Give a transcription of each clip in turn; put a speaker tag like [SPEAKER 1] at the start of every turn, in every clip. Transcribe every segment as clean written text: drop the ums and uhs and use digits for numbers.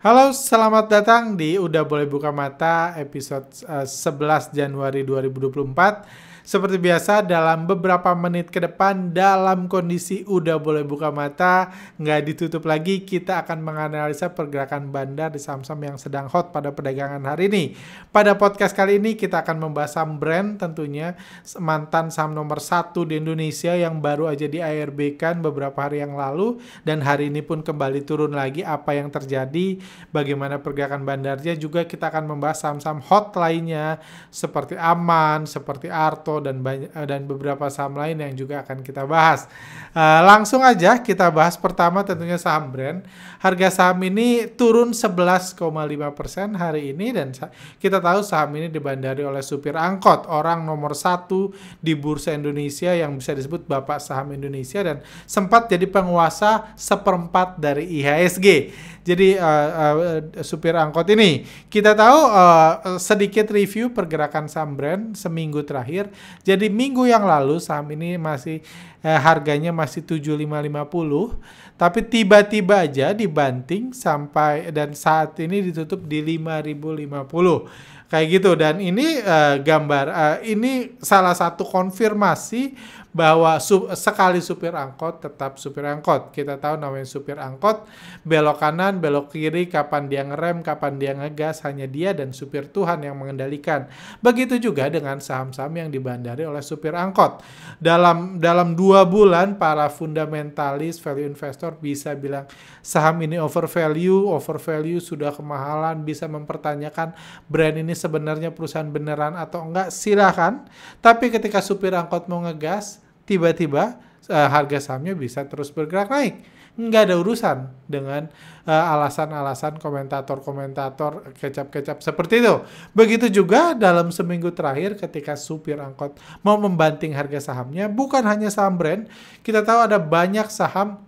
[SPEAKER 1] Halo, selamat datang di Udah Boleh Buka Mata episode 11 Januari 2024. Seperti biasa, dalam beberapa menit ke depan, dalam kondisi udah boleh buka mata, nggak ditutup lagi, kita akan menganalisa pergerakan bandar di saham-saham yang sedang hot pada perdagangan hari ini. Pada podcast kali ini, kita akan membahas saham brand tentunya, mantan saham nomor 1 di Indonesia yang baru aja di ARB-kan beberapa hari yang lalu, dan hari ini pun kembali turun lagi. Apa yang terjadi, bagaimana pergerakan bandarnya, juga kita akan membahas saham-saham hot lainnya, seperti Aman, seperti Arto, dan beberapa saham lain yang juga akan kita bahas. Langsung aja kita bahas pertama tentunya saham brand. Harga saham ini turun 11,5% hari ini, dan kita tahu saham ini dibandari oleh supir angkot, orang nomor 1 di Bursa Indonesia yang bisa disebut Bapak Saham Indonesia, dan sempat jadi penguasa 1/4 dari IHSG. Jadi supir angkot ini, kita tahu sedikit review pergerakan saham brand seminggu terakhir. Jadi minggu yang lalu saham ini masih harganya masih 7550, tapi tiba-tiba aja dibanting sampai, dan saat ini ditutup di 5050. Kayak gitu, dan ini ini salah satu konfirmasi bahwa sekali supir angkot tetap supir angkot. Kita tahu namanya supir angkot, belok kanan, belok kiri, kapan dia ngerem, kapan dia ngegas, hanya dia dan supir Tuhan yang mengendalikan. Begitu juga dengan saham-saham yang dibandari oleh supir angkot. Dalam 2 bulan, para fundamentalis, value investor bisa bilang saham ini overvalue sudah kemahalan, bisa mempertanyakan brand ini sebenarnya perusahaan beneran atau enggak, silakan. Tapi ketika supir angkot mau ngegas, tiba-tiba harga sahamnya bisa terus bergerak naik. Nggak ada urusan dengan alasan-alasan komentator-komentator kecap-kecap seperti itu. Begitu juga dalam seminggu terakhir ketika supir angkot mau membanting harga sahamnya, bukan hanya saham brand, kita tahu ada banyak saham,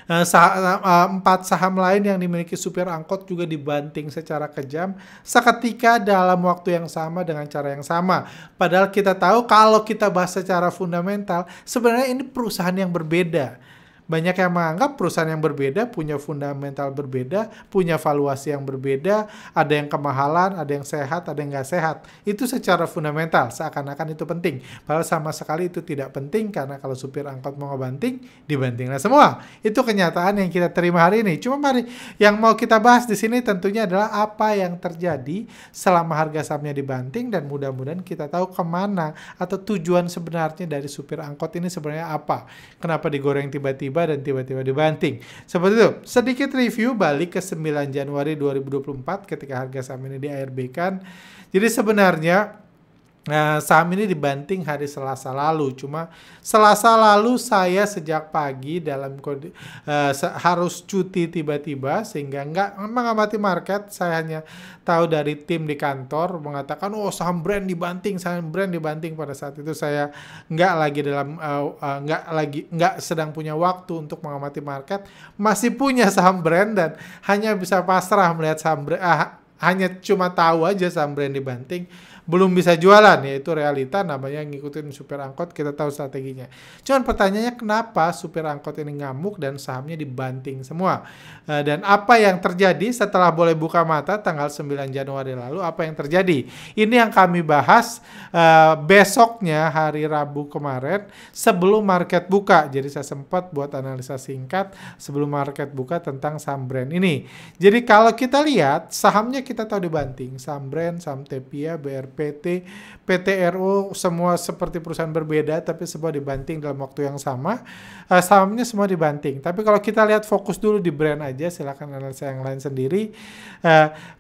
[SPEAKER 1] 4 saham lain yang dimiliki supir angkot juga dibanting secara kejam seketika dalam waktu yang sama dengan cara yang sama. Padahal kita tahu kalau kita bahas secara fundamental, sebenarnya ini perusahaan yang berbeda. Banyak yang menganggap perusahaan yang berbeda punya fundamental berbeda, punya valuasi yang berbeda, ada yang kemahalan, ada yang sehat, ada yang nggak sehat. Itu secara fundamental, seakan-akan itu penting. Padahal sama sekali itu tidak penting, karena kalau supir angkot mau ngebanting, dibantinglah semua. Itu kenyataan yang kita terima hari ini. Cuma mari, yang mau kita bahas di sini tentunya adalah apa yang terjadi selama harga sahamnya dibanting, dan mudah-mudahan kita tahu kemana atau tujuan sebenarnya dari supir angkot ini sebenarnya apa. Kenapa digoreng tiba-tiba dan tiba-tiba dibanting. Seperti itu. Sedikit review balik ke 9 Januari 2024 ketika harga saham ini di ARB-kan. Jadi sebenarnya saham ini dibanting hari Selasa lalu. Cuma Selasa lalu saya sejak pagi harus cuti tiba-tiba, sehingga nggak mengamati market. Saya hanya tahu dari tim di kantor mengatakan, oh saham brand dibanting. Pada saat itu saya nggak sedang punya waktu untuk mengamati market. Masih punya saham brand dan hanya bisa pasrah melihat saham brand. Hanya cuma tahu aja saham brand dibanting, belum bisa jualan, yaitu realita. Namanya ngikutin supir angkot, kita tahu strateginya. Cuman pertanyaannya, kenapa supir angkot ini ngamuk dan sahamnya dibanting semua? Dan apa yang terjadi setelah boleh buka mata tanggal 9 Januari lalu, apa yang terjadi? Ini yang kami bahas besoknya, hari Rabu kemarin, sebelum market buka. Jadi saya sempat buat analisa singkat sebelum market buka tentang saham brand ini. Jadi kalau kita lihat, sahamnya kita tahu dibanting. Saham brand, saham Tepia, BRPT, PTRO, semua seperti perusahaan berbeda, tapi semua dibanting dalam waktu yang sama. Sahamnya semua dibanting. Tapi kalau kita lihat fokus dulu di brand aja, silakan analisa yang lain sendiri.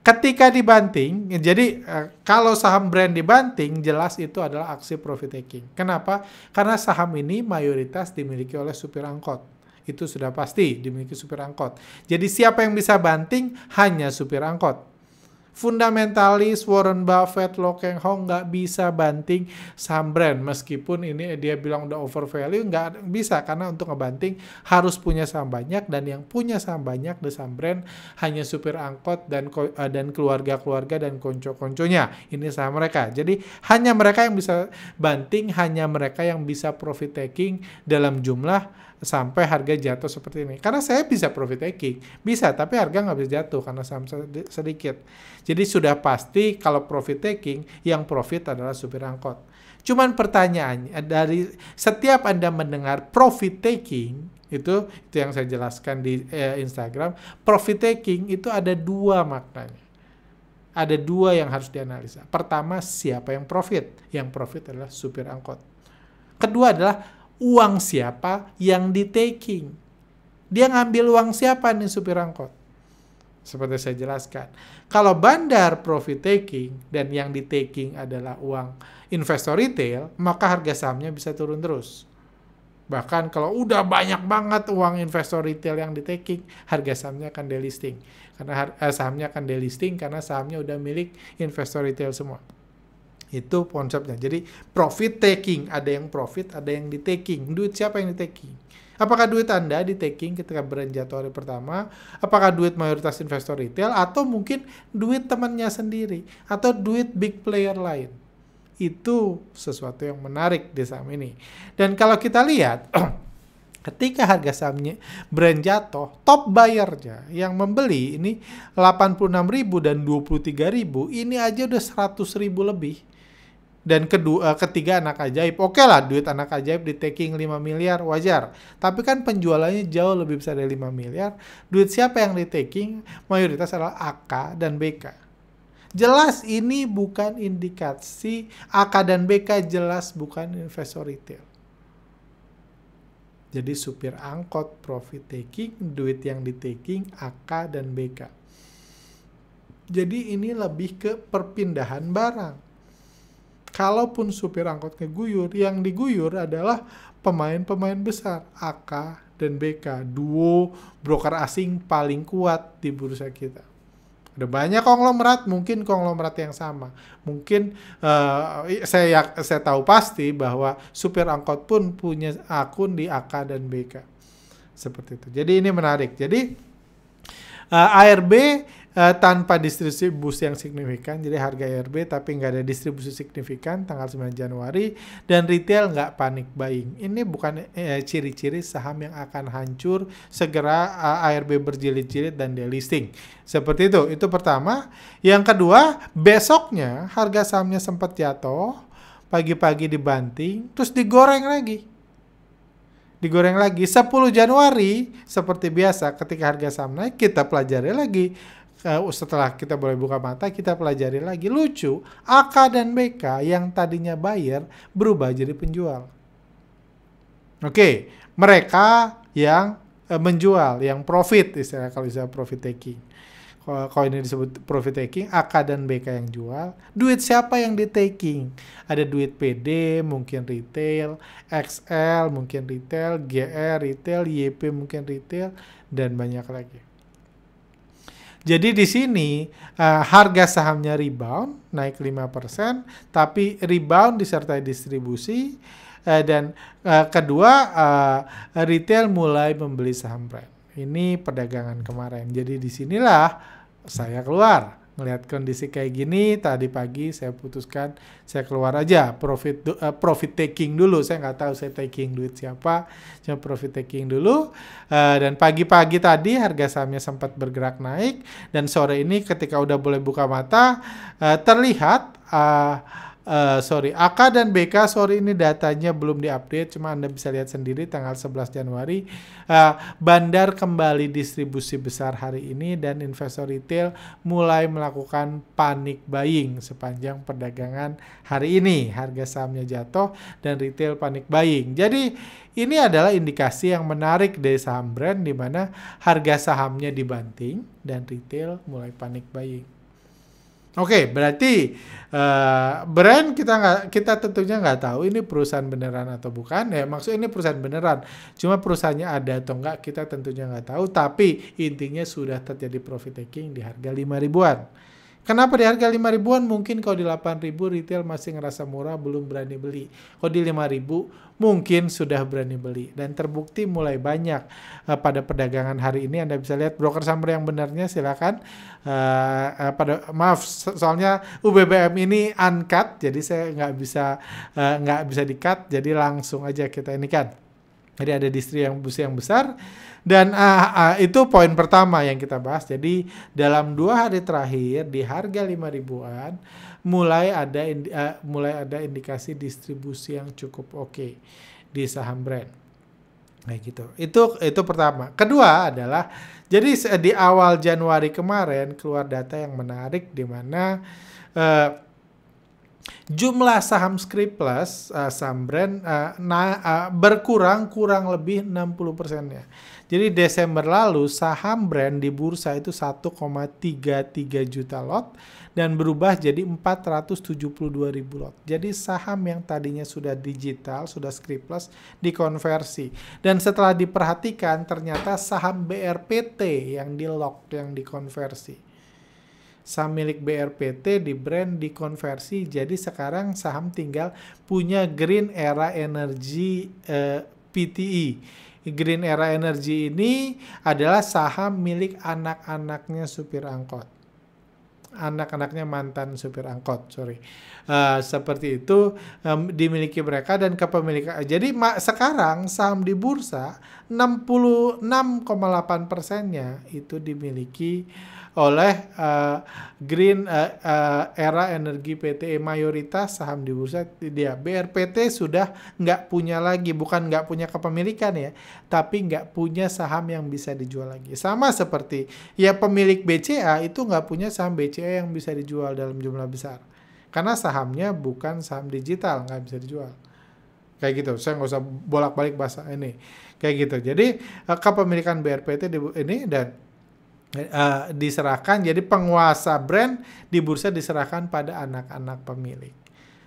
[SPEAKER 1] Ketika dibanting, jadi kalau saham brand dibanting, jelas itu adalah aksi profit taking. Kenapa? Karena saham ini mayoritas dimiliki oleh supir angkot. Itu sudah pasti dimiliki supir angkot. Jadi siapa yang bisa banting? Hanya supir angkot. Fundamentalis Warren Buffett, Lo Keng Hong nggak bisa banting saham brand, meskipun ini dia bilang udah overvalue, nggak bisa, karena untuk ngebanting harus punya saham banyak, dan yang punya saham banyak di saham brand hanya supir angkot dan keluarga-keluarga dan konco-konconya. Ini saham mereka. Jadi hanya mereka yang bisa banting, hanya mereka yang bisa profit taking dalam jumlah sampai harga jatuh seperti ini. Karena saya bisa profit taking, bisa, tapi harga nggak bisa jatuh karena saham sedikit. Jadi sudah pasti kalau profit taking, yang profit adalah supir angkot. Cuman pertanyaannya, dari setiap Anda mendengar profit taking, itu yang saya jelaskan di Instagram, profit taking itu ada dua maknanya. Ada dua yang harus dianalisa. Pertama, siapa yang profit? Yang profit adalah supir angkot. Kedua adalah uang siapa yang di-taking. Dia ngambil uang siapa nih supir angkot? Seperti saya jelaskan. Kalau bandar profit taking dan yang di-taking adalah uang investor retail, maka harga sahamnya bisa turun terus. Bahkan kalau udah banyak banget uang investor retail yang di-taking, harga sahamnya akan delisting. Karena sahamnya akan delisting karena sahamnya udah milik investor retail semua. Itu konsepnya. Jadi profit taking, ada yang profit, ada yang di-taking. Duit siapa yang di-taking? Apakah duit Anda di-taking ketika brand jatuh hari pertama? Apakah duit mayoritas investor retail? Atau mungkin duit temannya sendiri? Atau duit big player lain? Itu sesuatu yang menarik di saham ini. Dan kalau kita lihat, ketika harga sahamnya brand jatuh, top buyer-nya yang membeli ini 86.000 dan 23.000, ini aja udah 100.000 lebih. Dan ketiga anak ajaib. Oke lah, duit anak ajaib di taking 5 miliar, wajar. Tapi kan penjualannya jauh lebih besar dari 5 miliar. Duit siapa yang di taking? Mayoritas adalah AK dan BK. Jelas ini bukan indikasi, AK dan BK jelas bukan investor retail. Jadi supir angkot profit taking, duit yang di taking AK dan BK. Jadi ini lebih ke perpindahan barang. Kalaupun supir angkot ngeguyur, yang diguyur adalah pemain-pemain besar, AK dan BK, duo broker asing paling kuat di bursa kita. Ada banyak konglomerat, mungkin konglomerat yang sama. Mungkin saya tahu pasti bahwa supir angkot pun punya akun di AK dan BK. Seperti itu. Jadi ini menarik. Jadi ARB tanpa distribusi yang signifikan, jadi harga ARB tapi nggak ada distribusi signifikan tanggal 9 Januari, dan retail nggak panik buying. Ini bukan ciri-ciri saham yang akan hancur segera ARB berjilid-jilid dan delisting. Seperti itu pertama. Yang kedua, besoknya harga sahamnya sempat jatuh, pagi-pagi dibanting, terus digoreng lagi. 10 Januari, seperti biasa ketika harga saham naik, kita pelajari lagi. Setelah kita boleh buka mata, kita pelajari lagi. Lucu, AK dan BK yang tadinya buyer berubah jadi penjual. Oke, mereka yang menjual, yang profit, istilah kalau istilah profit taking. Kalau ini disebut profit taking, AK dan BK yang jual. Duit siapa yang di taking? Ada duit PD, mungkin retail, XL, mungkin retail, GR, retail, YP, mungkin retail, dan banyak lagi. Jadi di sini harga sahamnya rebound, naik 5%, tapi rebound disertai distribusi, dan kedua retail mulai membeli saham brand. Ini perdagangan kemarin. Jadi disinilah saya keluar. Ngelihat kondisi kayak gini, tadi pagi saya putuskan saya keluar aja. Profit taking dulu. Saya nggak tahu saya taking duit siapa. Cuma profit taking dulu. Dan pagi-pagi tadi harga sahamnya sempat bergerak naik. Dan sore ini ketika udah boleh buka mata, terlihat AK dan BK sore ini datanya belum diupdate, cuma Anda bisa lihat sendiri tanggal 11 Januari bandar kembali distribusi besar hari ini dan investor retail mulai melakukan panic buying sepanjang perdagangan hari ini. Harga sahamnya jatuh dan retail panic buying. Jadi ini adalah indikasi yang menarik dari saham brand di mana harga sahamnya dibanting dan retail mulai panic buying. Oke, berarti brand kita tentunya nggak tahu ini perusahaan beneran atau bukan. Maksudnya ini perusahaan beneran. Cuma perusahaannya ada atau enggak kita tentunya nggak tahu. Tapi intinya sudah terjadi profit taking di harga 5 ribuan. Kenapa di harga 5 ribuan? Mungkin kalau di 8 ribu retail masih ngerasa murah, belum berani beli. Kalau di 5 ribu mungkin sudah berani beli. Dan terbukti mulai banyak pada perdagangan hari ini. Anda bisa lihat broker saham yang benarnya silakan. Maaf, soalnya UBBM ini uncut, jadi saya nggak bisa di-cut. Jadi langsung aja kita ini kan. Jadi ada distribusi yang besar dan itu poin pertama yang kita bahas. Jadi dalam 2 hari terakhir di harga 5 ribuan mulai ada indikasi distribusi yang cukup oke di saham brand. Kayak gitu. Itu pertama. Kedua adalah jadi di awal Januari kemarin keluar data yang menarik di mana jumlah saham Skriplus, saham brand berkurang kurang lebih 60%-nya. Jadi Desember lalu saham brand di bursa itu 1,33 juta lot dan berubah jadi 472 ribu lot. Jadi saham yang tadinya sudah digital, sudah Skriplus dikonversi. Dan setelah diperhatikan ternyata saham BRPT yang di lock, yang dikonversi. Saham milik BRPT di brand dikonversi, jadi sekarang saham tinggal punya Green Era Energy PTE. Green Era Energy ini adalah saham milik anak-anaknya supir angkot. Anak-anaknya mantan supir angkot, seperti itu dimiliki mereka dan kepemilikan. Jadi sekarang saham di bursa 66,8%-nya itu dimiliki oleh Green Era Energy PTE. Mayoritas saham di bursa dia. BRPT sudah nggak punya lagi, bukan nggak punya kepemilikan ya, tapi nggak punya saham yang bisa dijual lagi. Sama seperti ya pemilik BCA itu nggak punya saham BCA yang bisa dijual dalam jumlah besar. Karena sahamnya bukan saham digital, nggak bisa dijual. Kayak gitu, saya nggak usah bolak-balik bahasa ini. Kayak gitu, jadi kepemilikan BRPT ini dan diserahkan, jadi penguasa brand di bursa diserahkan pada anak-anak pemilik.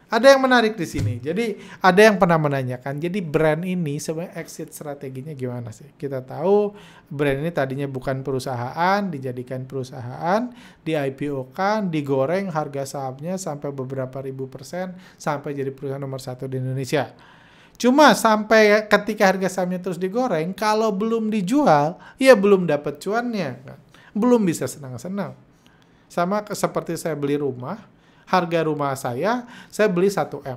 [SPEAKER 1] Ada yang menarik di sini. Jadi ada yang pernah menanyakan, jadi brand ini sebenarnya exit strateginya gimana sih? Kita tahu brand ini tadinya bukan perusahaan, dijadikan perusahaan, di IPO-kan, digoreng harga sahamnya sampai beberapa ribu persen sampai jadi perusahaan nomor 1 di Indonesia. Cuma sampai ketika harga sahamnya terus digoreng, kalau belum dijual, ya belum dapat cuannya kan. Belum bisa senang-senang. Sama seperti saya beli rumah, harga rumah saya beli 1M.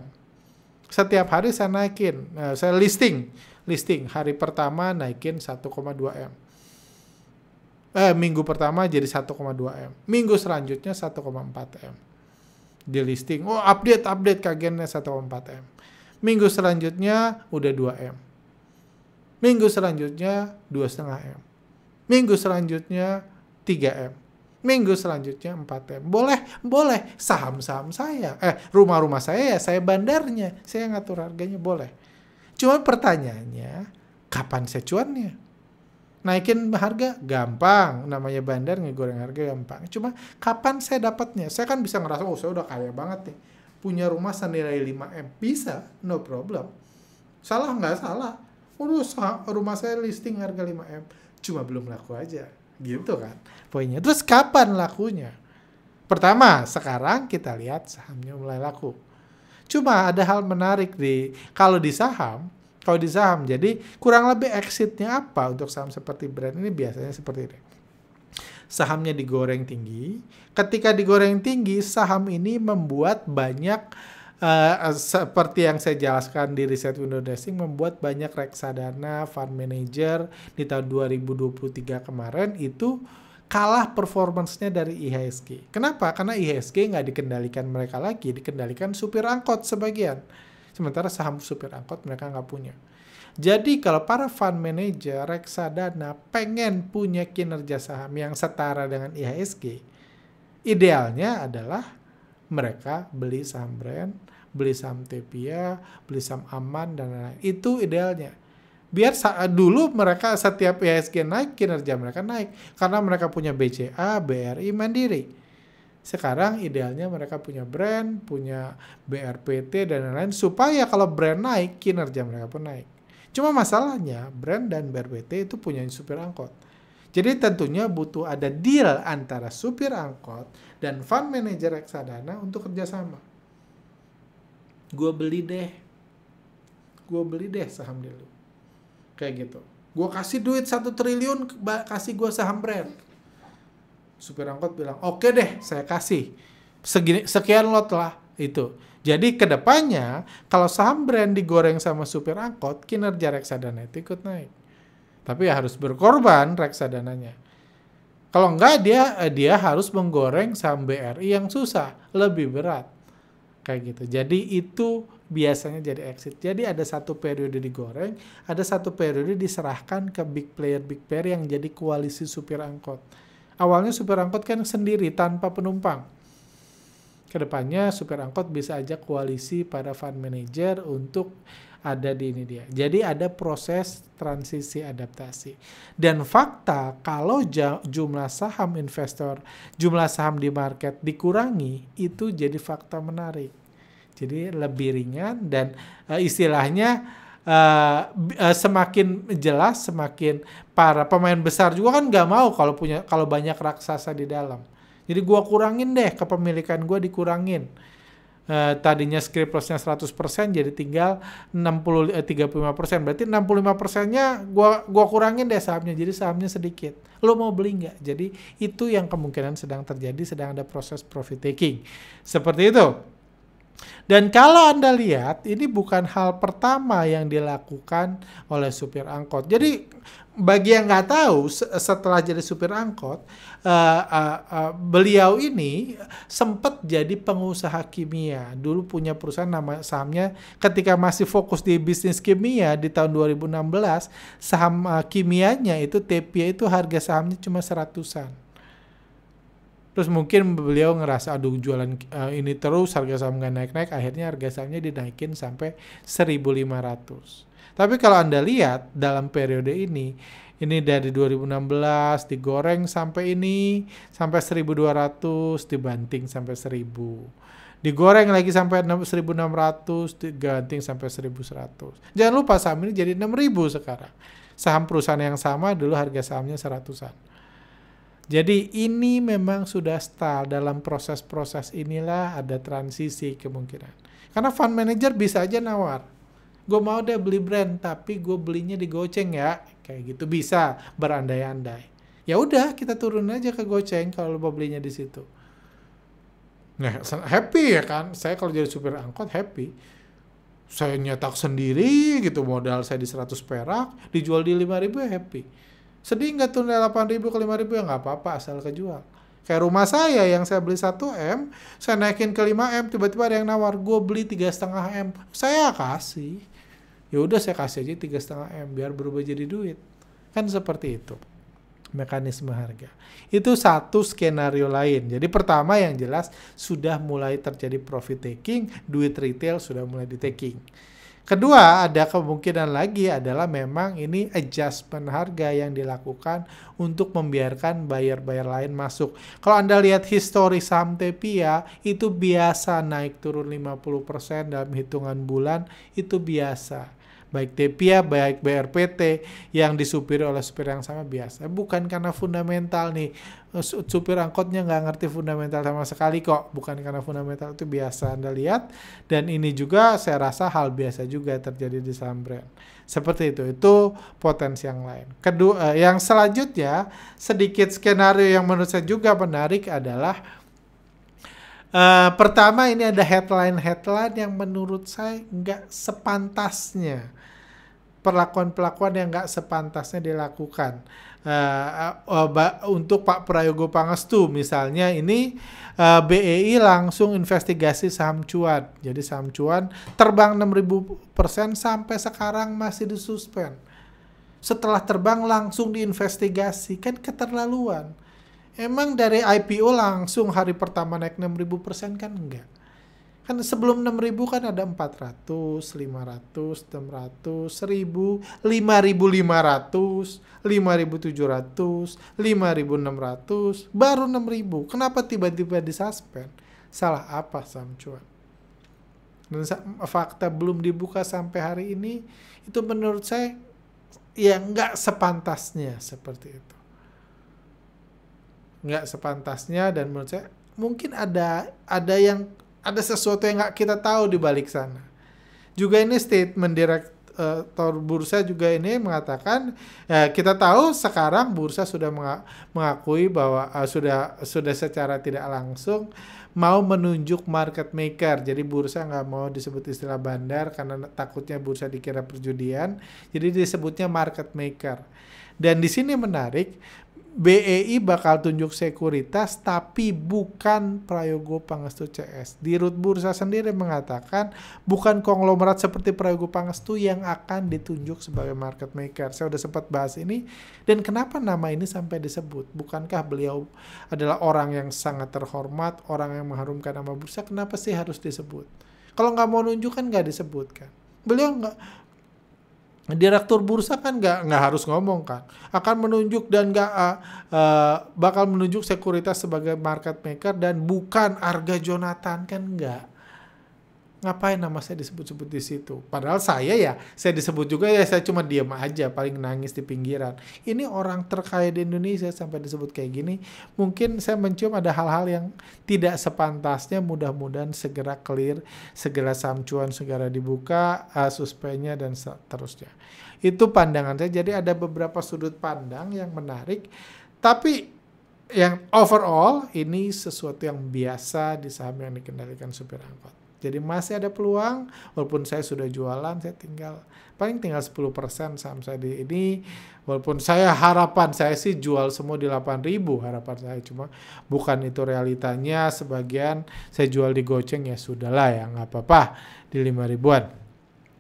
[SPEAKER 1] Setiap hari saya naikin, saya listing hari pertama naikin 1,2M. Minggu pertama jadi 1,2M. Minggu selanjutnya 1,4M. Di listing, update kagennya 1,4M. Minggu selanjutnya udah 2M. Minggu selanjutnya 2,5M. Minggu selanjutnya 3M. Minggu selanjutnya 4M. Boleh. Saham-saham saya. Rumah-rumah saya ya, saya bandarnya. Saya ngatur harganya, boleh. Cuma pertanyaannya, kapan saya cuannya? Naikin harga? Gampang. Namanya bandar, ngegoreng harga gampang. Cuma kapan saya dapatnya? Saya kan bisa ngerasa, saya udah kaya banget nih. Punya rumah senilai 5M. Bisa, no problem. Salah nggak salah. Rumah saya listing harga 5M. Cuma belum laku aja. Gitu kan poinnya. Terus kapan lakunya? Pertama, sekarang kita lihat sahamnya mulai laku. Cuma ada hal menarik kalau di saham, jadi kurang lebih exitnya apa untuk saham seperti brand ini biasanya seperti ini. Sahamnya digoreng tinggi. Ketika digoreng tinggi, saham ini membuat banyak seperti yang saya jelaskan di riset window dressing, membuat banyak reksadana, fund manager di tahun 2023 kemarin itu kalah performance-nya dari IHSG. Kenapa? Karena IHSG nggak dikendalikan mereka lagi, dikendalikan supir angkot sebagian. Sementara saham supir angkot mereka nggak punya. Jadi kalau para fund manager, reksadana pengen punya kinerja saham yang setara dengan IHSG, idealnya adalah mereka beli saham brand, beli saham Tepia, beli saham Aman, dan lain-lain. Itu idealnya. Biar dulu mereka setiap IHSG naik, kinerja mereka naik. Karena mereka punya BCA, BRI, Mandiri. Sekarang idealnya mereka punya brand, punya BRPT, dan lain-lain. Supaya kalau brand naik, kinerja mereka pun naik. Cuma masalahnya, brand dan BRPT itu punya supir angkot. Jadi tentunya butuh ada deal antara supir angkot dan fund manager reksadana untuk kerjasama. Gue beli deh saham dulu. Kayak gitu. Gue kasih duit 1 triliun, kasih gue saham brand. Supir angkot bilang, oke deh, saya kasih. Sekian lot lah. Itu. Jadi kedepannya kalau saham brand digoreng sama supir angkot, kinerja reksadana itu ikut naik. Tapi harus berkorban reksadananya. Kalau enggak dia harus menggoreng saham BRI yang susah, lebih berat. Kayak gitu. Jadi itu biasanya jadi exit. Jadi ada satu periode digoreng, ada satu periode diserahkan ke big player yang jadi koalisi supir angkot. Awalnya supir angkot kan sendiri tanpa penumpang. Kedepannya supir angkot bisa ajak koalisi para fund manager untuk ada di ini dia. Jadi ada proses transisi adaptasi. Dan fakta kalau jumlah saham investor, jumlah saham di market dikurangi, itu jadi fakta menarik. Jadi lebih ringan dan istilahnya semakin jelas, semakin para pemain besar juga kan nggak mau kalau banyak raksasa di dalam. Jadi gua kurangin deh, kepemilikan gua dikurangin. Tadinya script loss-nya 100% jadi tinggal 35%. Berarti 65%-nya gua kurangin deh sahamnya, jadi sahamnya sedikit. Lo mau beli nggak? Jadi itu yang kemungkinan sedang terjadi, sedang ada proses profit taking. Seperti itu. Dan kalau Anda lihat, ini bukan hal pertama yang dilakukan oleh supir angkot. Jadi bagi yang nggak tahu, setelah jadi supir angkot, beliau ini sempat jadi pengusaha kimia. Dulu punya perusahaan nama sahamnya, ketika masih fokus di bisnis kimia di tahun 2016, saham kimianya itu Tepia itu harga sahamnya cuma 100-an. Terus mungkin beliau ngerasa aduh jualan ini terus harga saham nggak naik-naik, akhirnya harga sahamnya dinaikin sampai 1.500. Tapi kalau Anda lihat dalam periode ini dari 2016 digoreng sampai 1.200, dibanting sampai 1.000. Digoreng lagi sampai 1.600, diganting sampai 1.100. Jangan lupa saham ini jadi 6.000 sekarang. Saham perusahaan yang sama dulu harga sahamnya 100-an. Jadi ini memang sudah style, dalam proses-proses inilah ada transisi kemungkinan. Karena fund manager bisa aja nawar. Gue mau deh beli brand, tapi gue belinya di Goceng ya. Kayak gitu bisa berandai-andai. Ya udah kita turun aja ke Goceng kalau lo mau belinya di situ. Nah, happy ya kan? Saya kalau jadi supir angkot happy. Saya nyetak sendiri gitu, modal saya di 100 perak, dijual di 5.000 ya happy. Sedih nggak tuh 8.000 ke 5.000 ya nggak apa-apa asal kejual. Kayak rumah saya yang saya beli 1M, saya naikin ke 5M, tiba-tiba ada yang nawar, gue beli 3,5M, saya kasih. Ya udah saya kasih aja 3,5M biar berubah jadi duit. Kan seperti itu mekanisme harga. Itu satu skenario lain. Jadi pertama yang jelas sudah mulai terjadi profit taking, duit retail sudah mulai di taking. Kedua, ada kemungkinan lagi adalah memang ini adjustment harga yang dilakukan untuk membiarkan buyer-buyer lain masuk. Kalau Anda lihat histori saham Tepia, itu biasa naik turun 50% dalam hitungan bulan, itu biasa. Baik Tepia, baik BRPT yang disupiri oleh supir yang sama biasa. Bukan karena fundamental nih, supir angkotnya nggak ngerti fundamental sama sekali kok. Bukan karena fundamental, itu biasa Anda lihat. Dan ini juga saya rasa hal biasa juga terjadi di saham brand. Seperti itu potensi yang lain. Kedua, yang selanjutnya sedikit skenario yang menurut saya juga menarik adalah pertama ini ada headline yang menurut saya nggak sepantasnya. Perlakuan-perlakuan yang nggak sepantasnya dilakukan. Untuk Pak Prayogo Pangestu misalnya ini BEI langsung investigasi saham cuan. Jadi saham cuan terbang 6.000% sampai sekarang masih disuspend. Setelah terbang langsung diinvestigasi, kan keterlaluan. Emang dari IPO langsung hari pertama naik 6.000% kan enggak. Kan sebelum 6.000 kan ada 400, 500, 600, 1.000, 5.500, 5.700, 5.600, baru 6.000. Kenapa tiba-tiba disuspend? Salah apa saham cuan? Dan fakta belum dibuka sampai hari ini, itu menurut saya ya nggak sepantasnya seperti itu. Nggak sepantasnya, dan menurut saya mungkin ada sesuatu yang nggak kita tahu di balik sana. Juga ini statement Bursa juga ini mengatakan, kita tahu sekarang bursa sudah mengakui bahwa sudah secara tidak langsung mau menunjuk market maker. Jadi bursa nggak mau disebut istilah bandar karena takutnya bursa dikira perjudian. Jadi disebutnya market maker. Dan di sini menarik, BEI bakal tunjuk sekuritas tapi bukan Prayogo Pangestu CS. Di Root Bursa sendiri mengatakan bukan konglomerat seperti Prayogo Pangestu yang akan ditunjuk sebagai market maker. Saya udah sempat bahas ini. Dan kenapa nama ini sampai disebut? Bukankah beliau adalah orang yang sangat terhormat, orang yang mengharumkan nama bursa? Kenapa sih harus disebut? Kalau nggak mau nunjuk kan nggak disebutkan. Beliau nggak, direktur bursa kan nggak harus ngomong kan, akan menunjuk dan bakal menunjuk sekuritas sebagai market maker dan bukan Arga Jonathan kan nggak. Ngapain nama saya disebut-sebut di situ? Padahal saya disebut juga ya, saya cuma diam aja, paling nangis di pinggiran. Ini orang terkaya di Indonesia sampai disebut kayak gini. Mungkin saya mencium ada hal-hal yang tidak sepantasnya, mudah-mudahan segera clear, segera samcuan, segera dibuka, suspenya dan seterusnya. Itu pandangan saya. Jadi ada beberapa sudut pandang yang menarik, tapi yang overall ini sesuatu yang biasa di saham yang dikendalikan supir angkot. Jadi masih ada peluang, walaupun saya sudah jualan, saya paling tinggal 10% saham saya di ini, walaupun harapan saya sih jual semua di 8.000, harapan saya, cuma bukan itu realitanya. Sebagian saya jual di goceng, ya sudahlah ya, nggak apa-apa, di 5.000-an.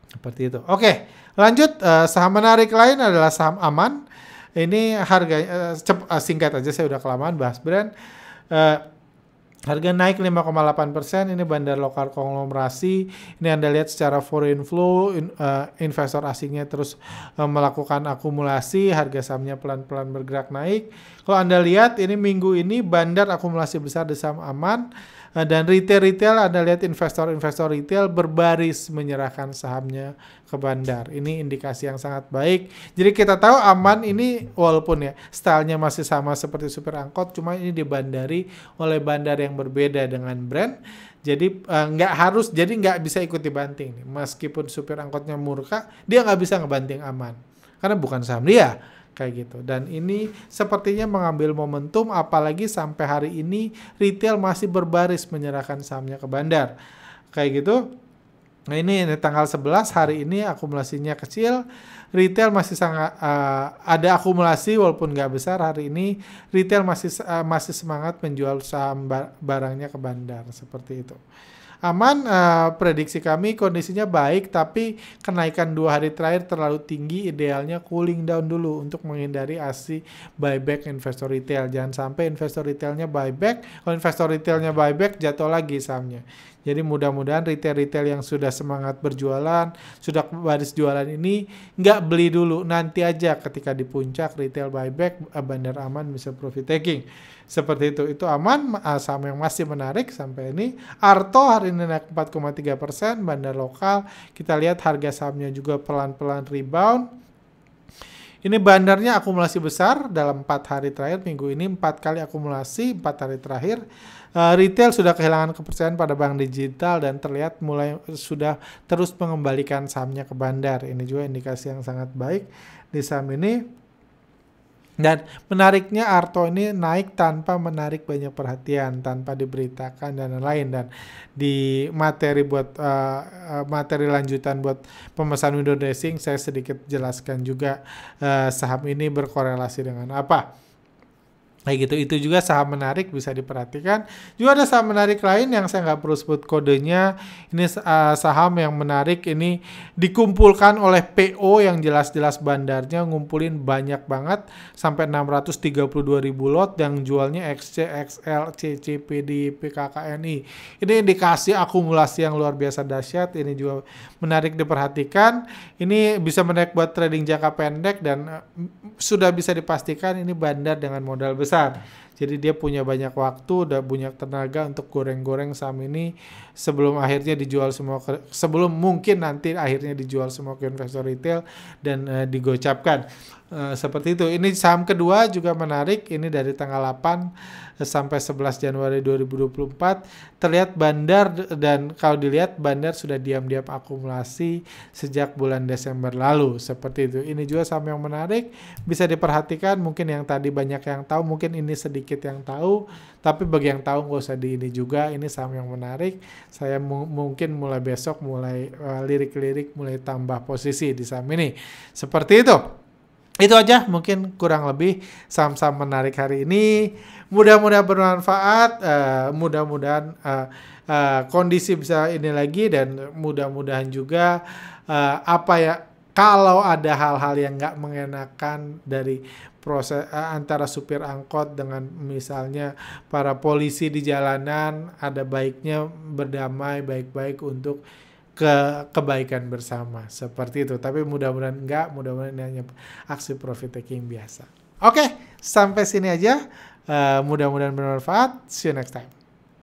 [SPEAKER 1] Seperti itu. Oke, lanjut. Saham menarik lain adalah saham Aman. Ini harganya, singkat aja, saya udah kelamaan bahas brand. Harga naik 5,8%, ini bandar lokal konglomerasi. Ini Anda lihat secara foreign flow, investor asingnya terus melakukan akumulasi, harga sahamnya pelan-pelan bergerak naik. Kalau Anda lihat ini minggu ini bandar akumulasi besar di saham Aman, dan retail Anda lihat investor retail berbaris menyerahkan sahamnya ke bandar. Ini indikasi yang sangat baik. Jadi kita tahu Aman ini walaupun ya stylenya masih sama seperti supir angkot, cuma ini dibandari oleh bandar yang berbeda dengan brand. Jadi nggak bisa ikut dibanting nih. Meskipun supir angkotnya murka, dia nggak bisa ngebanting Aman karena bukan saham dia. Kayak gitu. Dan ini sepertinya mengambil momentum, apalagi sampai hari ini retail masih berbaris menyerahkan sahamnya ke bandar. Kayak gitu. Nah ini tanggal 11, hari ini akumulasinya kecil. Retail masih sangat ada akumulasi walaupun nggak besar. Hari ini retail masih semangat menjual saham barangnya ke bandar. Seperti itu. Aman, prediksi kami kondisinya baik, tapi kenaikan 2 hari terakhir terlalu tinggi, idealnya cooling down dulu untuk menghindari aksi buyback investor retail. Jangan sampai investor retailnya buyback, kalau investor retailnya buyback jatuh lagi sahamnya. Jadi mudah-mudahan retail-retail yang sudah semangat berjualan, sudah baris jualan ini nggak beli dulu, nanti aja ketika di puncak retail buyback, bandar Aman bisa profit taking. Seperti itu Aman, saham yang masih menarik sampai ini. Arto hari ini naik 4,3%, bandar lokal. Kita lihat harga sahamnya juga pelan-pelan rebound. Ini bandarnya akumulasi besar dalam 4 hari terakhir, minggu ini 4 kali akumulasi, 4 hari terakhir. Retail sudah kehilangan kepercayaan pada bank digital dan terlihat sudah terus mengembalikan sahamnya ke bandar. Ini juga indikasi yang sangat baik di saham ini. Dan menariknya Arto ini naik tanpa menarik banyak perhatian, tanpa diberitakan dan lain-lain. Dan di materi materi lanjutan buat pemesan window dressing saya sedikit jelaskan juga saham ini berkorelasi dengan apa. Kayak gitu, itu juga saham menarik bisa diperhatikan. Juga ada saham menarik lain yang saya nggak perlu sebut kodenya. Ini saham yang menarik, ini dikumpulkan oleh PO yang jelas-jelas bandarnya ngumpulin banyak banget sampai 632.000 lot, yang jualnya XC, XL, CCPD, PKKNI. Ini indikasi akumulasi yang luar biasa dahsyat. Ini juga menarik diperhatikan. Ini bisa menarik buat trading jangka pendek dan sudah bisa dipastikan ini bandar dengan modal besar. Jadi dia punya banyak waktu, udah banyak tenaga untuk goreng-goreng saham ini sebelum akhirnya dijual semua sebelum mungkin nanti akhirnya dijual semua ke investor retail dan digocapkan. Seperti itu. Ini saham kedua juga menarik. Ini dari tanggal 8 sampai 11 Januari 2024. Terlihat Bandar, dan kalau dilihat Bandar sudah diam-diam akumulasi sejak bulan Desember lalu. Seperti itu. Ini juga saham yang menarik. Bisa diperhatikan. Mungkin yang tadi banyak yang tahu. Mungkin ini sedikit yang tahu. Tapi bagi yang tahu nggak usah di ini juga. Ini saham yang menarik. Saya mungkin mulai besok mulai lirik-lirik, mulai tambah posisi di saham ini. Seperti itu. Itu aja mungkin kurang lebih saham-saham menarik hari ini. Mudah-mudahan bermanfaat, mudah-mudahan kondisi bisa ini lagi, dan mudah-mudahan juga kalau ada hal-hal yang nggak mengenakan dari proses antara supir angkot dengan misalnya para polisi di jalanan, ada baiknya berdamai baik-baik untuk kebaikan bersama, seperti itu. Tapi mudah-mudahan enggak, mudah-mudahan ini hanya aksi profit taking biasa. Oke, sampai sini aja. Mudah-mudahan bermanfaat. See you next time.